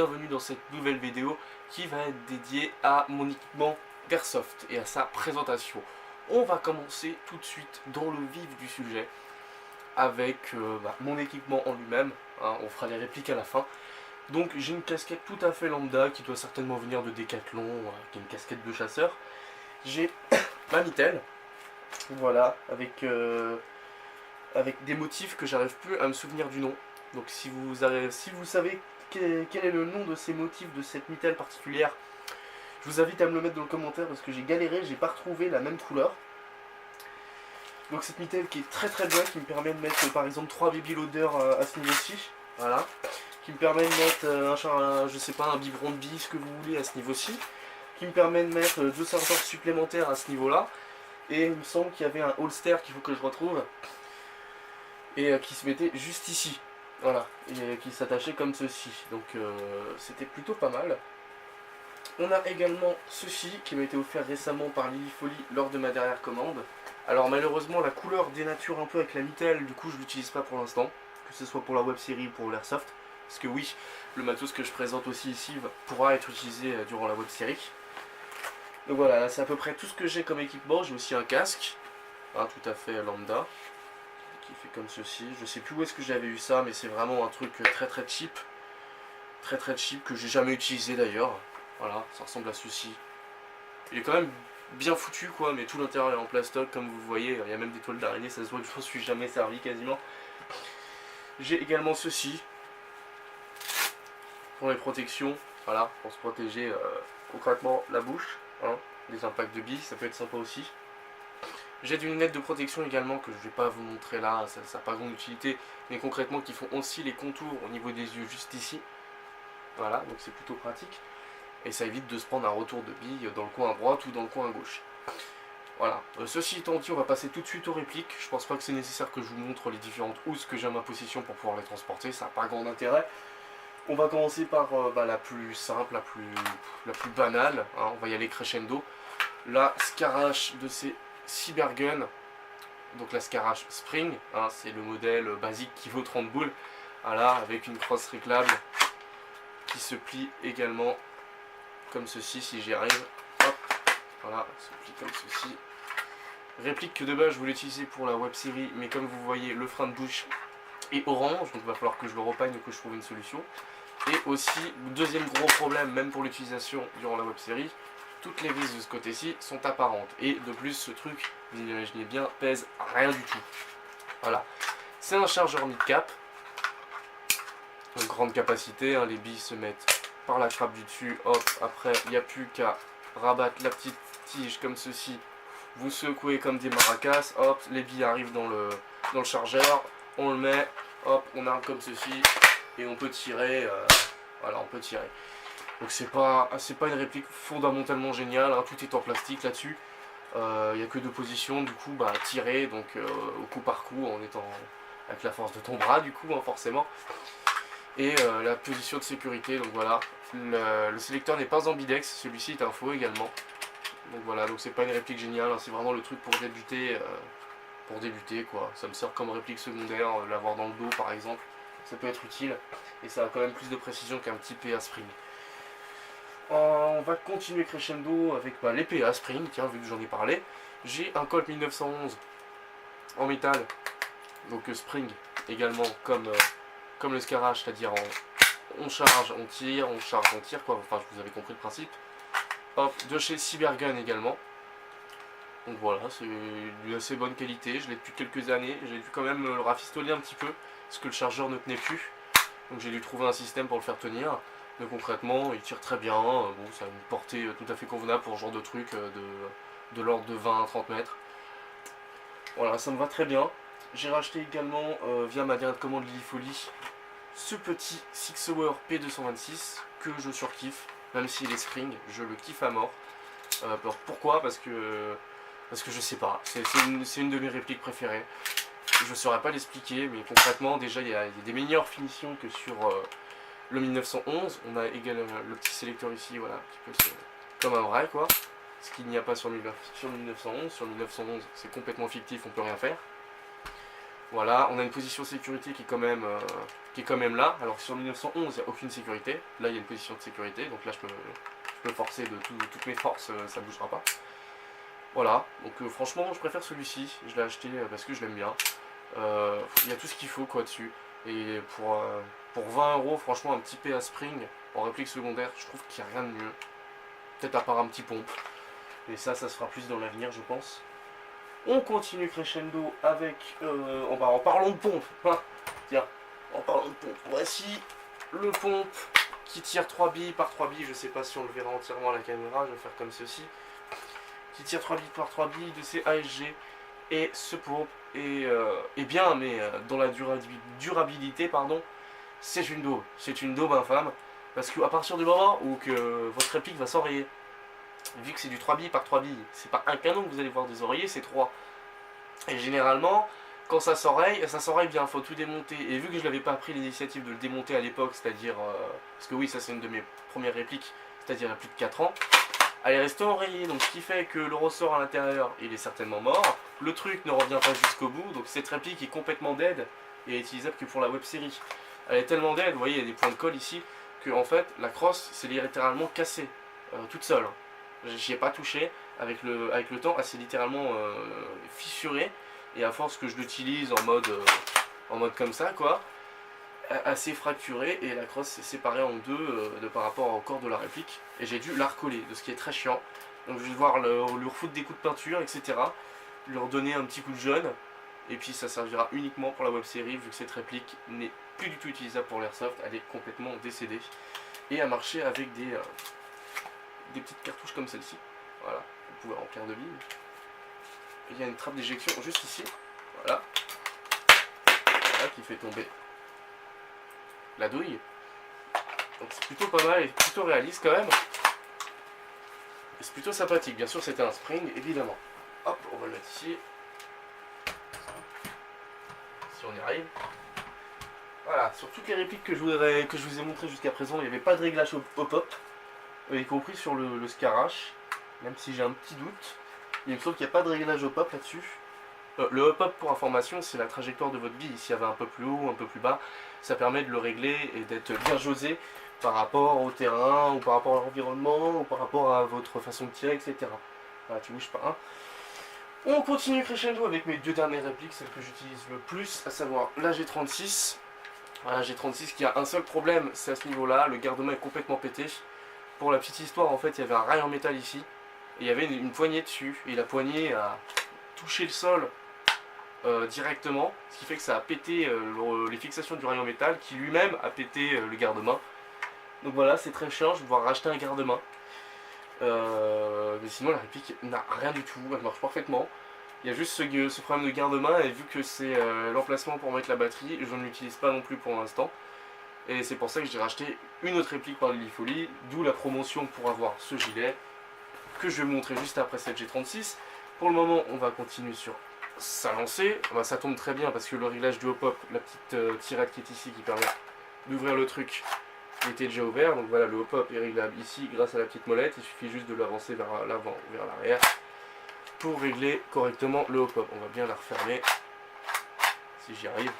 bienvenue dans cette nouvelle vidéo qui va être dédiée à mon équipement d'Airsoft et à sa présentation. On va commencer tout de suite dans le vif du sujet avec mon équipement en lui-même, hein, on fera les répliques à la fin. Donc j'ai une casquette tout à fait lambda qui doit certainement venir de Decathlon, qui est une casquette de chasseur. J'ai ma Mittel, voilà, avec des motifs que j'arrive plus à me souvenir du nom. Donc si vous savez quel est le nom de ces motifs de cette Mittel particulière, je vous invite à me le mettre dans le commentaire parce que j'ai galéré, j'ai pas retrouvé la même couleur. Donc cette Mittel qui est très très bien, qui me permet de mettre par exemple 3 baby loaders à ce niveau-ci, voilà, qui me permet de mettre un biberon de billes, ce que vous voulez à ce niveau-ci, qui me permet de mettre 2 serveurs supplémentaires à ce niveau-là, et il me semble qu'il y avait un holster qu'il faut que je retrouve, et qui se mettait juste ici, voilà, et qui s'attachait comme ceci, donc c'était plutôt pas mal. On a également ceci qui m'a été offert récemment par Lily Folly lors de ma dernière commande. Alors malheureusement la couleur dénature un peu avec la Mittel, du coup je l'utilise pas pour l'instant, que ce soit pour la web série ou pour l'Airsoft, parce que oui, le matos que je présente aussi ici pourra être utilisé durant la web série. Donc voilà, c'est à peu près tout ce que j'ai comme équipement. J'ai aussi un casque, tout à fait lambda, qui fait comme ceci. Je sais plus où est-ce que j'avais eu ça, mais c'est vraiment un truc très très cheap, que j'ai jamais utilisé d'ailleurs. Voilà, ça ressemble à ceci. Il est quand même bien foutu quoi, mais tout l'intérieur est en plastoc comme vous voyez, il y a même des toiles d'araignée, ça se voit que je m'en suis jamais servi quasiment. J'ai également ceci pour les protections, voilà, pour se protéger concrètement la bouche, hein, des impacts de billes, ça peut être sympa aussi. J'ai des lunettes de protection également que je ne vais pas vous montrer là, ça n'a pas grande utilité, mais concrètement qui font aussi les contours au niveau des yeux juste ici. Voilà, donc c'est plutôt pratique. Et ça évite de se prendre un retour de bille dans le coin à droite ou dans le coin à gauche. Voilà, ceci étant dit, on va passer tout de suite aux répliques. Je pense pas que c'est nécessaire que je vous montre les différentes housses que j'ai à ma possession pour pouvoir les transporter, ça n'a pas grand intérêt. On va commencer par la plus simple, la plus banale, hein, on va y aller crescendo. La Scarache de ces Cybergun, donc la Scarache Spring, hein, c'est le modèle basique qui vaut 30 boules, voilà, avec une crosse réglable qui se plie également comme ceci si j'y arrive. Hop, voilà, se plie comme ceci. Réplique que de base je voulais utiliser pour la web série, mais comme vous voyez le frein de bouche est orange, donc il va falloir que je le repagne ou que je trouve une solution. Et aussi, deuxième gros problème, même pour l'utilisation durant la web série, toutes les vis de ce côté-ci sont apparentes. Et de plus, ce truc, vous imaginez bien, pèse rien du tout. Voilà. C'est un chargeur mid-cap. Donc grande capacité, hein, les billes se mettent par la trappe du dessus. Hop, après, il n'y a plus qu'à rabattre la petite tige comme ceci. Vous secouez comme des maracas. Hop, les billes arrivent dans le chargeur. On le met, hop, on arme comme ceci. Et on peut tirer, voilà, on peut tirer. Donc c'est pas une réplique fondamentalement géniale, hein, tout est en plastique là-dessus. Il n'y a que deux positions, du coup, tirer, donc au coup par coup, en étant avec la force de ton bras, du coup, hein, forcément. Et la position de sécurité, donc voilà, le sélecteur n'est pas ambidex, celui-ci est un faux également. Donc voilà, donc c'est pas une réplique géniale, hein, c'est vraiment le truc pour débuter quoi. Ça me sert comme réplique secondaire, l'avoir dans le dos par exemple. Ça peut être utile et ça a quand même plus de précision qu'un petit PA Spring. On va continuer crescendo avec les PA Spring, tiens, vu que j'en ai parlé. J'ai un Colt 1911 en métal, donc Spring également comme le Scarache, c'est-à-dire on charge, on tire, on charge, on tire, quoi. Enfin, vous avez compris le principe. Hop, de chez Cybergun également. Donc voilà, c'est d'une assez bonne qualité, je l'ai depuis quelques années, j'ai dû quand même le rafistoler un petit peu, parce que le chargeur ne tenait plus, donc j'ai dû trouver un système pour le faire tenir, mais concrètement il tire très bien, bon ça a une portée tout à fait convenable pour ce genre de truc de l'ordre de 20 à 30 mètres. Voilà, ça me va très bien. J'ai racheté également via ma dernière commande Lily Folly ce petit Six Hour P226 que je surkiffe, même s'il est Spring, je le kiffe à mort. Pourquoi? Parce que je sais pas, c'est une de mes répliques préférées. Je saurais pas l'expliquer, mais concrètement déjà il y a des meilleures finitions que sur le 1911. On a également le petit sélecteur ici, voilà, un petit peu comme un vrai quoi. Ce qu'il n'y a pas sur le 1911. Sur le 1911 c'est complètement fictif, on peut rien faire. Voilà, on a une position de sécurité qui est quand même là. Alors que sur 1911, il n'y a aucune sécurité. Là, il y a une position de sécurité. Donc là, je peux forcer de toutes mes forces, ça ne bougera pas. Voilà, donc franchement, je préfère celui-ci. Je l'ai acheté parce que je l'aime bien. Il y a tout ce qu'il faut quoi dessus. Et pour 20 euros, franchement, un petit PA Spring en réplique secondaire, je trouve qu'il n'y a rien de mieux. Peut-être à part un petit pompe. Et ça se fera plus dans l'avenir, je pense. On continue crescendo avec... en parlant de pompe. Hein. Tiens, en parlant de pompe. Voici le pompe qui tire 3 billes par 3 billes. Je sais pas si on le verra entièrement à la caméra. Je vais faire comme ceci. Qui tire 3 billes par 3 billes de ces ASG. Et ce pompe est bien, mais dans la durabilité, pardon, c'est une daube. C'est une daube infâme. Parce qu'à partir du moment où que votre réplique va s'enrayer, vu que c'est du 3 billes par 3 billes, c'est pas un canon que vous allez voir désoreiller, c'est 3. Et généralement, quand ça s'enraye bien, faut tout démonter. Et vu que je n'avais pas pris l'initiative de le démonter à l'époque, c'est-à-dire, parce que oui, ça c'est une de mes premières répliques, c'est-à-dire il y a plus de 4 ans, elle est restée enrayée, donc ce qui fait que le ressort à l'intérieur, il est certainement mort. Le truc ne revient pas jusqu'au bout, donc cette réplique est complètement dead et est utilisable que pour la web série. Elle est tellement dead, vous voyez, il y a des points de colle ici, que en fait, la crosse s'est littéralement cassée, toute seule. J'y ai pas touché, avec le temps, elle s'est littéralement fissurée, et à force que je l'utilise en mode comme ça, quoi, elle s'est fracturée et la crosse s'est séparée en deux par rapport au corps de la réplique, et j'ai dû la recoller, de ce qui est très chiant. Donc je vais devoir lui refoutre des coups de peinture, etc., lui redonner un petit coup de jaune, et puis ça servira uniquement pour la web série, vu que cette réplique n'est plus du tout utilisable pour l'airsoft, elle est complètement décédée, et à marcher avec des petites cartouches comme celle-ci. Voilà, vous pouvez remplir de billes. Il y a une trappe d'éjection juste ici, voilà, qui fait tomber la douille. Donc c'est plutôt pas mal et plutôt réaliste quand même. Et c'est plutôt sympathique. Bien sûr, c'était un spring, évidemment. Hop, on va le mettre ici. Si on y arrive. Voilà, sur toutes les répliques que je vous ai montré jusqu'à présent, il n'y avait pas de réglage au pop, y compris sur le Scarache, même si j'ai un petit doute. Il me semble qu'il n'y a pas de réglage au pop là-dessus. Le hop-up, pour information, c'est la trajectoire de votre bille. S'il y avait un peu plus haut, un peu plus bas, ça permet de le régler et d'être bien josé par rapport au terrain, ou par rapport à l'environnement, ou par rapport à votre façon de tirer, etc. Voilà, tu bouges pas. Hein. On continue crescendo avec mes deux dernières répliques, celles que j'utilise le plus, à savoir la G36. Voilà, G36 qui a un seul problème, c'est à ce niveau-là, le garde-main est complètement pété. Pour la petite histoire, en fait, il y avait un rail en métal ici, et il y avait une poignée dessus, et la poignée a touché le sol directement, ce qui fait que ça a pété les fixations du rail en métal, qui lui-même a pété le garde-main. Donc voilà, c'est très chiant, je vais devoir racheter un garde-main. Mais sinon la réplique n'a rien du tout, elle marche parfaitement. Il y a juste ce problème de garde-main, et vu que c'est l'emplacement pour mettre la batterie, je ne l'utilise pas non plus pour l'instant. Et c'est pour ça que j'ai racheté une autre réplique par Lilifolie, d'où la promotion pour avoir ce gilet, que je vais vous montrer juste après cette G36. Pour le moment, on va continuer sur sa lancée. Bah, ça tombe très bien parce que le réglage du hop-up, la petite tirette qui est ici qui permet d'ouvrir le truc, il était déjà ouvert. Donc voilà, le hop-up est réglable ici grâce à la petite molette. Il suffit juste de l'avancer vers l'avant ou vers l'arrière pour régler correctement le hop-up. On va bien la refermer si j'y arrive.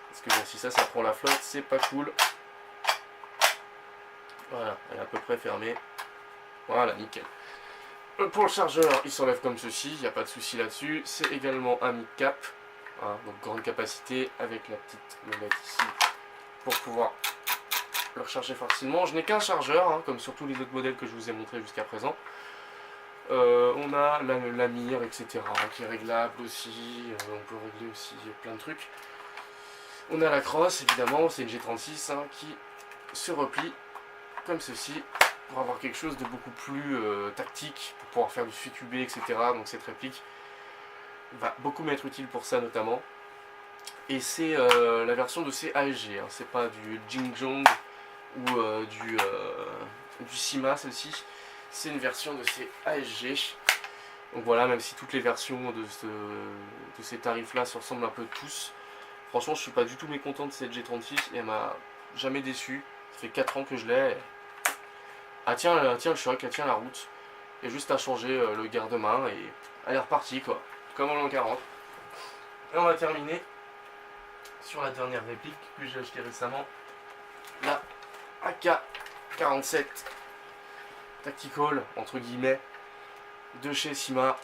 Parce que bon, si ça prend la flotte, c'est pas cool. Voilà, elle est à peu près fermée. Voilà, nickel. Pour le chargeur, il s'enlève comme ceci, il n'y a pas de souci là-dessus. C'est également un mid-cap, hein, donc grande capacité avec la petite molette ici pour pouvoir le recharger facilement. Je n'ai qu'un chargeur, hein, comme sur tous les autres modèles que je vous ai montré jusqu'à présent. On a la mire, etc., qui est réglable aussi. On peut régler aussi plein de trucs. On a la crosse, évidemment, c'est une G36 hein, qui se replie comme ceci, pour avoir quelque chose de beaucoup plus tactique, pour pouvoir faire du FQB, etc. Donc cette réplique va beaucoup m'être utile pour ça notamment. Et c'est la version de ces ASG, hein. C'est pas du Jingjong ou du Sima, celle-ci. C'est une version de ces ASG. Donc voilà, même si toutes les versions de ces tarifs-là se ressemblent un peu tous, franchement je suis pas du tout mécontent de cette G36 et elle m'a jamais déçu. Ça fait 4 ans que je l'ai. Elle tient le choc, elle tient la route. Il y a juste à changer le garde-main et elle est repartie quoi, comme en l'an 40. Et on va terminer sur la dernière réplique que j'ai acheté récemment, la AK-47 Tactical, entre guillemets, de chez Sima.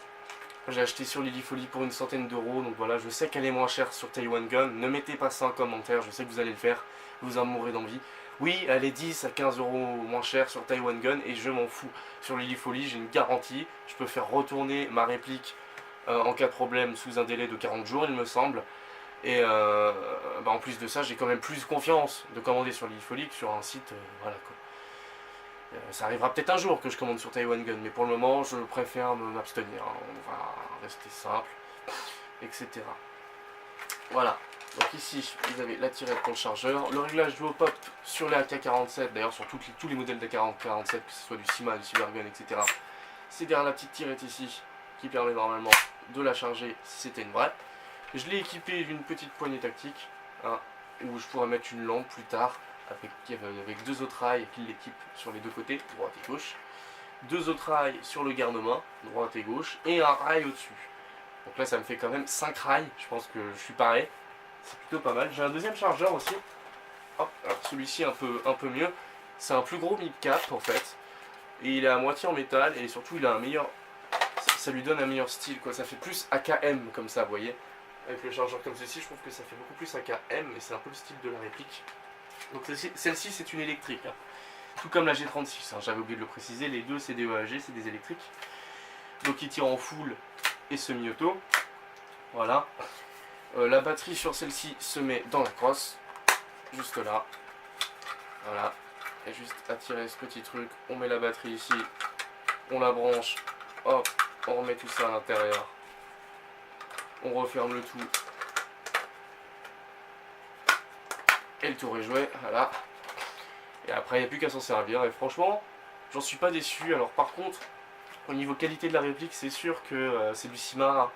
J'ai acheté sur Lilifolie pour une centaine d'euros, donc voilà, je sais qu'elle est moins chère sur Taiwan Gun. Ne mettez pas ça en commentaire, je sais que vous allez le faire, vous en mourrez d'envie. Oui, elle est 10 à 15 euros moins chère sur Taiwan Gun et je m'en fous. Sur Lilifolie, j'ai une garantie, je peux faire retourner ma réplique en cas de problème sous un délai de 40 jours, il me semble. Et en plus de ça, j'ai quand même plus confiance de commander sur Lilifolie que sur un site, voilà quoi. Ça arrivera peut-être un jour que je commande sur Taiwan Gun, mais pour le moment, je préfère m'abstenir. Hein. On va rester simple, etc. Voilà. Donc ici, vous avez la tirette pour le chargeur. Le réglage duo pop sur les AK-47, d'ailleurs sur tous les modèles d'AK-47, que ce soit du Sima, du Cybergun, etc. C'est derrière la petite tirette ici, qui permet normalement de la charger si c'était une vraie. Je l'ai équipé d'une petite poignée tactique, hein, où je pourrais mettre une lampe plus tard, avec deux autres rails qui l'équipent sur les deux côtés, droite et gauche. Deux autres rails sur le garde-main, droite et gauche, et un rail au-dessus. Donc là ça me fait quand même 5 rails, je pense que je suis paré. C'est plutôt pas mal. J'ai un deuxième chargeur aussi. Hop, alors celui-ci un peu mieux. C'est un plus gros mid-cap en fait. Et il est à moitié en métal et surtout il a un meilleur... Ça lui donne un meilleur style quoi. Ça fait plus AKM comme ça, vous voyez. Avec le chargeur comme ceci, je trouve que ça fait beaucoup plus AKM et c'est un peu le style de la réplique. Donc celle-ci c'est une électrique. Hein. Tout comme la G36, hein. J'avais oublié de le préciser. Les deux c'est des EAG, c'est des électriques. Donc il tire en full et semi-auto. Voilà. La batterie sur celle-ci se met dans la crosse, juste là. Voilà. Et juste à tirer ce petit truc, on met la batterie ici, on la branche, hop, on remet tout ça à l'intérieur. On referme le tout. Et le tour est joué, voilà. Et après, il n'y a plus qu'à s'en servir. Et franchement, j'en suis pas déçu. Alors par contre, au niveau qualité de la réplique, c'est sûr que c'est du Sima.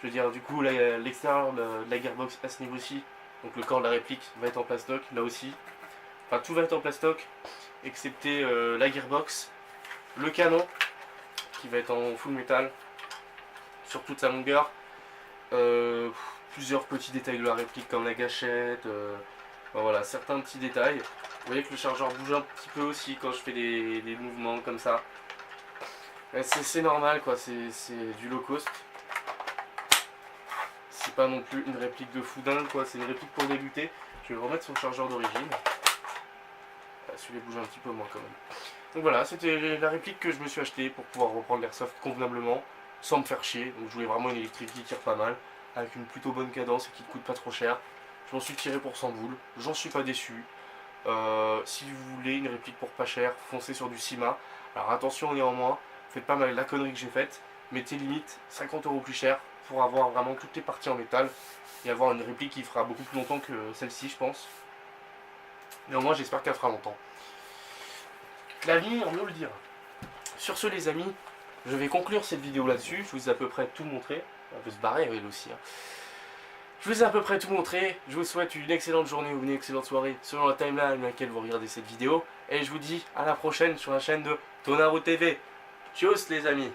Je veux dire, du coup, l'extérieur de la gearbox à ce niveau-ci, donc le corps de la réplique va être en plastoc, là aussi. Enfin, tout va être en plastoc, excepté la gearbox, le canon, qui va être en full métal, sur toute sa longueur. Plusieurs petits détails de la réplique, comme la gâchette, voilà, certains petits détails. Vous voyez que le chargeur bouge un petit peu aussi quand je fais des mouvements comme ça. C'est normal, quoi, c'est du low cost. C'est pas non plus une réplique de fou dingue quoi, c'est une réplique pour débuter. Je vais le remettre sur le chargeur d'origine. Celui-là bouge un petit peu moins quand même. Donc voilà, c'était la réplique que je me suis acheté pour pouvoir reprendre l'airsoft convenablement, sans me faire chier. Donc je voulais vraiment une électrique qui tire pas mal, avec une plutôt bonne cadence et qui ne coûte pas trop cher. Je m'en suis tiré pour 100 boules, j'en suis pas déçu. Si vous voulez une réplique pour pas cher, foncez sur du Sima. Alors attention néanmoins, faites pas mal la connerie que j'ai faite, mettez limite 50 € plus cher pour avoir vraiment toutes les parties en métal et avoir une réplique qui fera beaucoup plus longtemps que celle-ci je pense. Néanmoins j'espère qu'elle fera longtemps. L'avenir nous le dira. Sur ce les amis, je vais conclure cette vidéo là-dessus, je vous ai à peu près tout montré. On peut se barrer elle aussi. Hein. Je vous ai à peu près tout montré, je vous souhaite une excellente journée ou une excellente soirée selon la timeline à laquelle vous regardez cette vidéo. Et je vous dis à la prochaine sur la chaîne de Tonaro TV. Tchuss les amis.